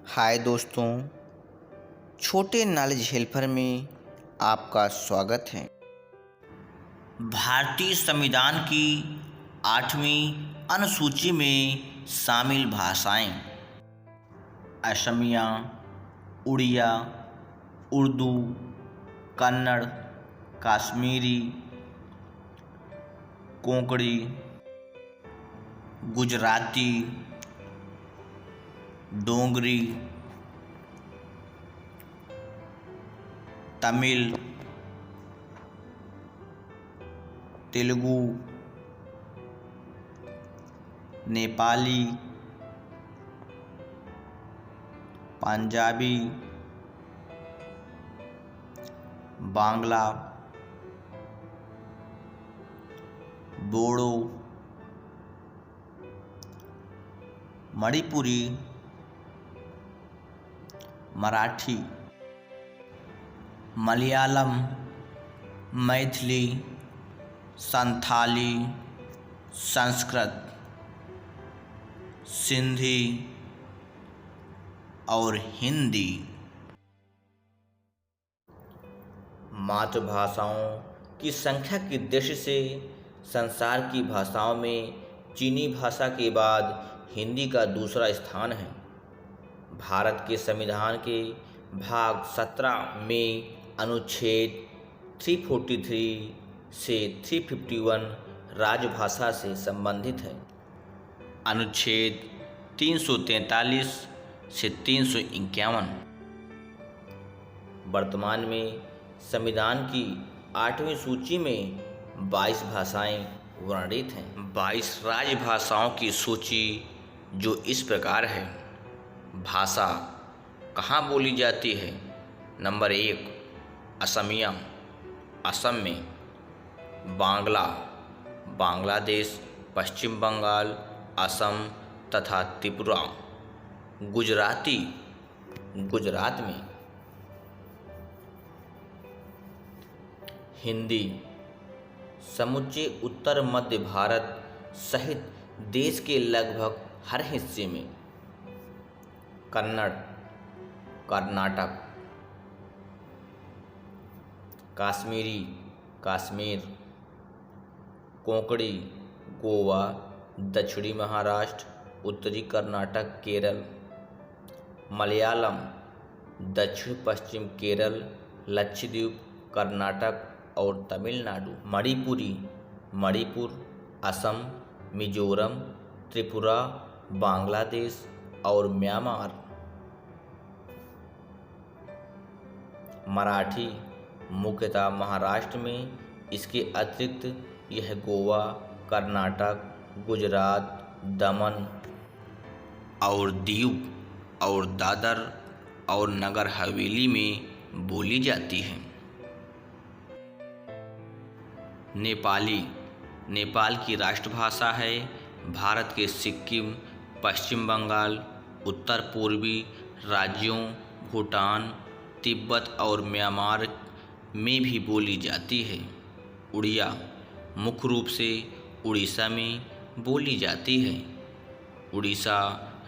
हाय दोस्तों, छोटे knowledge helper में आपका स्वागत है। भारतीय संविधान की 8वीं अनुसूची में शामिल भाषाएं असमिया, उड़िया, उर्दू, कन्नड़, कश्मीरी, कोंकणी, गुजराती, डोगरी, तमिल, तेलुगु, नेपाली, पंजाबी, बांग्ला, बोडो, मणिपुरी, मराठी, मलयालम, मैथिली, संथाली, संस्कृत, सिंधी और हिंदी। मातृभाषाओं की संख्या की दृष्टि से संसार की भाषाओं में चीनी भाषा के बाद हिंदी का दूसरा स्थान है। भारत के संविधान के भाग 17 में अनुच्छेद 343 से 351 राजभाषा से संबंधित है। अनुच्छेद 343 से 351। वर्तमान में संविधान की 8वीं सूची में 22 भाषाएं वर्णित हैं। 22 राजभाषाओं की सूची जो इस प्रकार है। भाषा कहाँ बोली जाती है? नंबर 1 असमिया, असम में। बांग्ला, बांग्लादेश, पश्चिम बंगाल, असम तथा त्रिपुरा। गुजराती, गुजरात में। हिंदी समूचे उत्तर मध्य भारत सहित देश के लगभग हर हिस्से में। कन्नड़, कर्नाटक। कश्मीरी, कश्मीर। कोंकणी, गोवा, दक्षिणी महाराष्ट्र, उत्तरी कर्नाटक, केरल। मलयालम, दक्षिण पश्चिम केरल, लक्षद्वीप, कर्नाटक और तमिलनाडु। मणिपुरी, मणिपुर, असम, मिजोरम, त्रिपुरा, बांग्लादेश और म्यांमार। मराठी मुख्यतः महाराष्ट्र में, इसके अतिरिक्त यह गोवा, कर्नाटक, गुजरात, दमन और दीव और दादर और नगर हवेली में बोली जाती है। नेपाली, नेपाल की राष्ट्रभाषा है। भारत के सिक्किम, पश्चिम बंगाल, उत्तर पूर्वी राज्यों, भूटान, तिब्बत और म्यांमार में भी बोली जाती है। उड़िया मुख्य रूप से उड़ीसा में बोली जाती है। उड़ीसा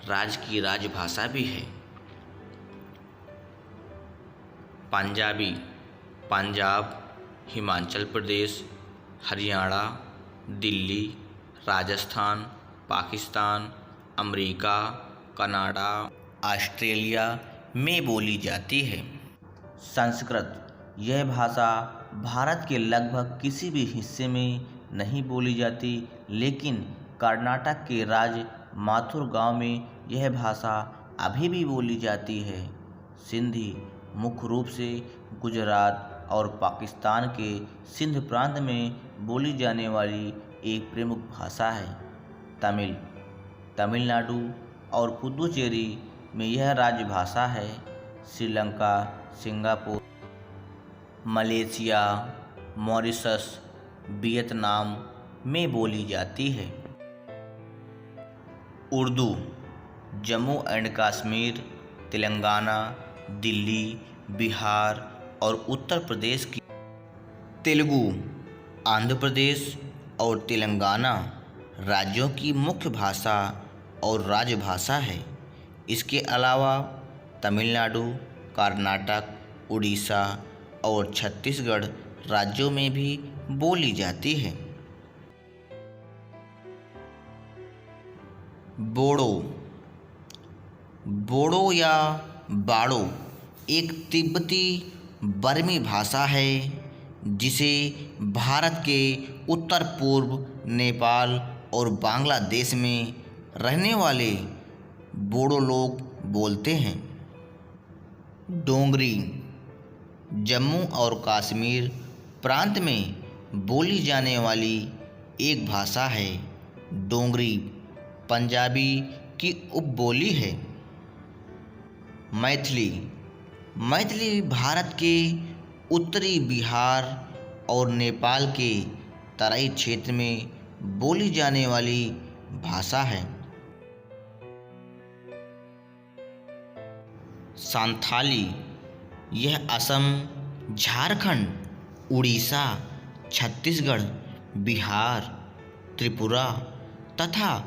राज्य की राजभाषा भी है। Punjabi, Punjab, Himachal Pradesh, Haryana, Delhi, Rajasthan, Pakistan, America, Canada, Australia में बोली जाती है। संस्कृत, यह भाषा भारत के लगभग किसी भी हिस्से में नहीं बोली जाती, लेकिन कर्नाटक के राज्य माथुर गांव में यह भाषा अभी भी बोली जाती है। सिंधी मुख्य रूप से गुजरात और पाकिस्तान के सिंध प्रांत में बोली जाने वाली एक प्रमुख भाषा है। तमिल, तमिलनाडु और पुदुचेरी में यह राजभाषा है। Sri Lanka, Singapore, Malaysia, Mauritius, Vietnam में बोली जाती है। उर्दू जम्मू एंड कश्मीर, तेलंगाना, दिल्ली, बिहार और उत्तर प्रदेश की। तेलुगु आंध्र प्रदेश और तेलंगाना राज्यों की मुख्य भाषा और राजभाषा है। इसके अलावा तमिलनाडु, कर्नाटक, उड़ीसा और छत्तीसगढ़ राज्यों में भी बोली जाती है। बोडो। बोडो या बाडो एक तिब्बती बर्मी भाषा है जिसे भारत के उत्तर पूर्व, नेपाल और बांग्लादेश में रहने वाले बोडो लोग बोलते हैं। डोगरी जम्मू और कश्मीर प्रांत में बोली जाने वाली एक भाषा है। डोगरी पंजाबी की उपबोली है। मैथिली। मैथिली भारत के उत्तरी बिहार और नेपाल के तराई क्षेत्र में बोली जाने वाली भाषा है। संथाली। यह असम, झारखंड, उड़ीसा, छत्तीसगढ़, बिहार, त्रिपुरा तथा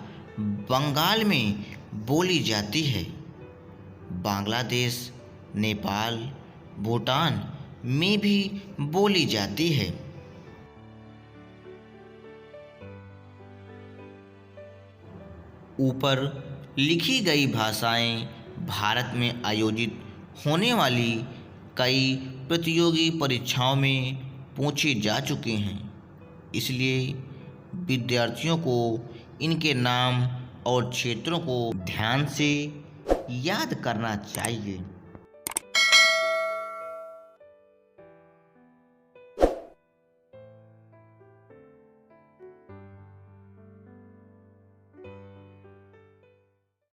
बंगाल में बोली जाती है। बांग्लादेश, नेपाल, भूटान में भी बोली जाती है। ऊपर लिखी गई भाषाएं भारत में आयोजित होने वाली कई प्रतियोगी परीक्षाओं में पूछी जा चुकी हैं, इसलिए विद्यार्थियों को इनके नाम और क्षेत्रों को ध्यान से याद करना चाहिए।